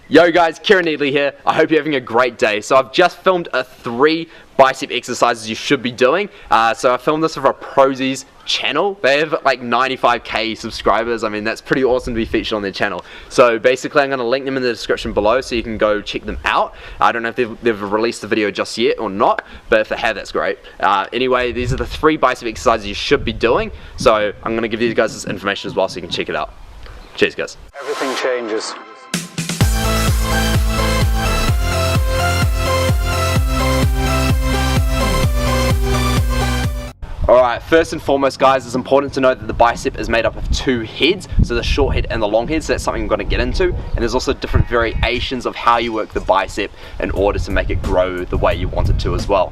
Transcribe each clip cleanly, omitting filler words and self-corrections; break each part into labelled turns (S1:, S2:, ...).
S1: Yo guys, Kieran Hedley here. I hope you're having a great day. So I've just filmed 3 bicep exercises you should be doing. So I filmed this for a Ptosis channel. They have like 95k subscribers. I mean, that's pretty awesome to be featured on their channel. So basically I'm going to link them in the description below so you can go check them out. I don't know if they've released the video just yet or not, but if they have, that's great. Anyway, these are the 3 bicep exercises you should be doing. So I'm going to give you guys this information as well so you can check it out. Cheers guys.
S2: Everything changes.
S1: Alright, first and foremost guys, it's important to know that the bicep is made up of 2 heads, so the short head and the long head, so that's something I'm going to get into, and there's also different variations of how you work the bicep in order to make it grow the way you want it to as well.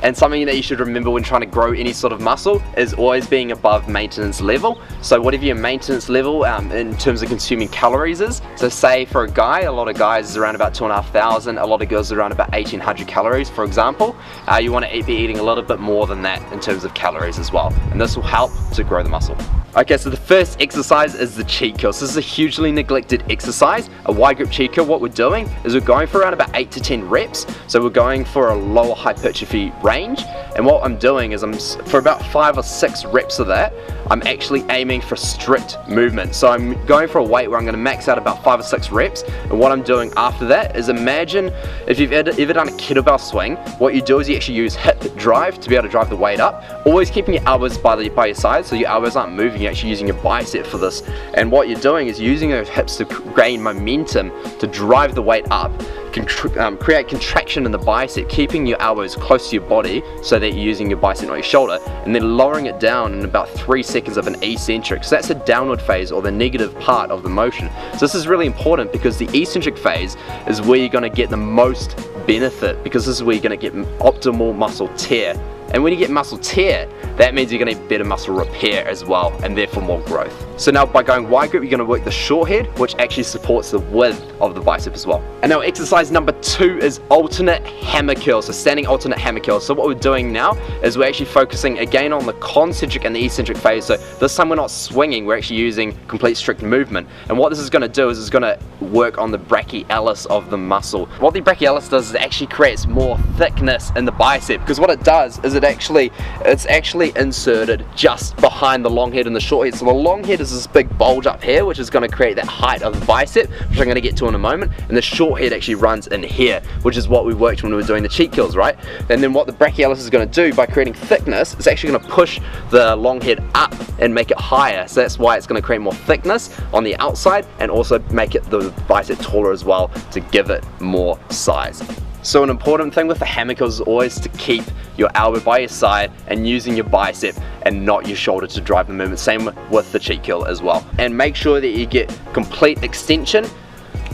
S1: And something that you should remember when trying to grow any sort of muscle is always being above maintenance level. So whatever your maintenance level in terms of consuming calories is. So say for a guy, a lot of guys is around about 2,500, a lot of girls are around about 1,800 calories for example. You want to be eating a little bit more than that in terms of calories as well. And this will help to grow the muscle. Okay, so the first exercise is the cheat kill. So this is a hugely neglected exercise, a wide grip cheat kill. What we're doing is we're going for around about 8 to 10 reps. So we're going for a lower hypertrophy range. And what I'm doing is for about 5 or 6 reps of that, I'm actually aiming for strict movement. So I'm going for a weight where I'm going to max out about 5 or 6 reps. And what I'm doing after that is imagine if you've ever done a kettlebell swing, what you do is you actually use hip drive to be able to drive the weight up. Always keeping your elbows by your side so your elbows aren't moving. You're actually using your bicep for this, and what you're doing is using those hips to gain momentum to drive the weight up, create contraction in the bicep, keeping your elbows close to your body so that you're using your bicep not your shoulder, and then lowering it down in about 3 seconds of an eccentric. So that's a downward phase or the negative part of the motion. So this is really important because the eccentric phase is where you're going to get the most benefit, because this is where you're going to get optimal muscle tear. And when you get muscle tear, that means you're going to get better muscle repair as well, and therefore more growth. So now by going wide grip, you're going to work the short head, which actually supports the width of the bicep as well. And now exercise number 2 is alternate hammer curl, so standing alternate hammer curl. So what we're doing now is we're actually focusing again on the concentric and the eccentric phase. So this time we're not swinging, we're actually using complete strict movement. And what this is going to do is it's going to work on the brachialis of the muscle. What the brachialis does is it actually creates more thickness in the bicep, because what it does is it's actually inserted just behind the long head and the short head. So the long head is this big bulge up here, which is going to create that height of the bicep, which I'm going to get to in a moment, and the short head actually runs in here, which is what we worked when we were doing the cheat kills, right? And then what the brachialis is going to do by creating thickness, it's actually going to push the long head up and make it higher. So that's why it's going to create more thickness on the outside and also make it the bicep taller as well to give it more size. So an important thing with the hammer curls is always to keep your elbow by your side and using your bicep and not your shoulder to drive the movement. Same with the cheat kill as well. And make sure that you get complete extension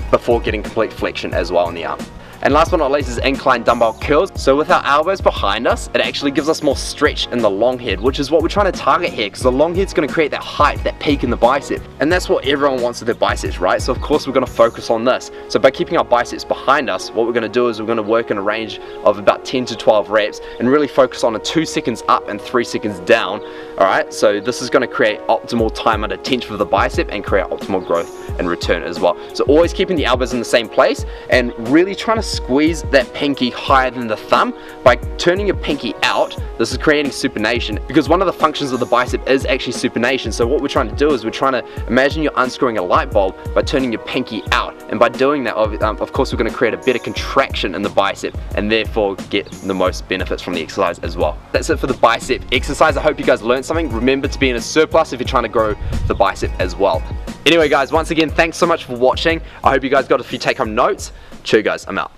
S1: before getting complete flexion as well in the arm. And last but not least is incline dumbbell curls. So with our elbows behind us, it actually gives us more stretch in the long head, which is what we're trying to target here, because the long head's going to create that height, that peak in the bicep. And that's what everyone wants with their biceps, right? So of course we're going to focus on this. So by keeping our biceps behind us, what we're going to do is we're going to work in a range of about 10 to 12 reps and really focus on a 2 seconds up and 3 seconds down. Alright, so this is going to create optimal time under tension for the bicep and create optimal growth and return as well. So always keeping the elbows in the same place and really trying to squeeze that pinky higher than the thumb. By turning your pinky out, this is creating supination, because one of the functions of the bicep is actually supination. So what we're trying to do is we're trying to imagine you're unscrewing a light bulb by turning your pinky out, and by doing that of course we're going to create a better contraction in the bicep and therefore get the most benefits from the exercise as well. That's it for the bicep exercise. I hope you guys learned something. Remember to be in a surplus if you're trying to grow the bicep as well. Anyway guys, once again, thanks so much for watching. I hope you guys got a few take home notes. Chur guys, I'm out.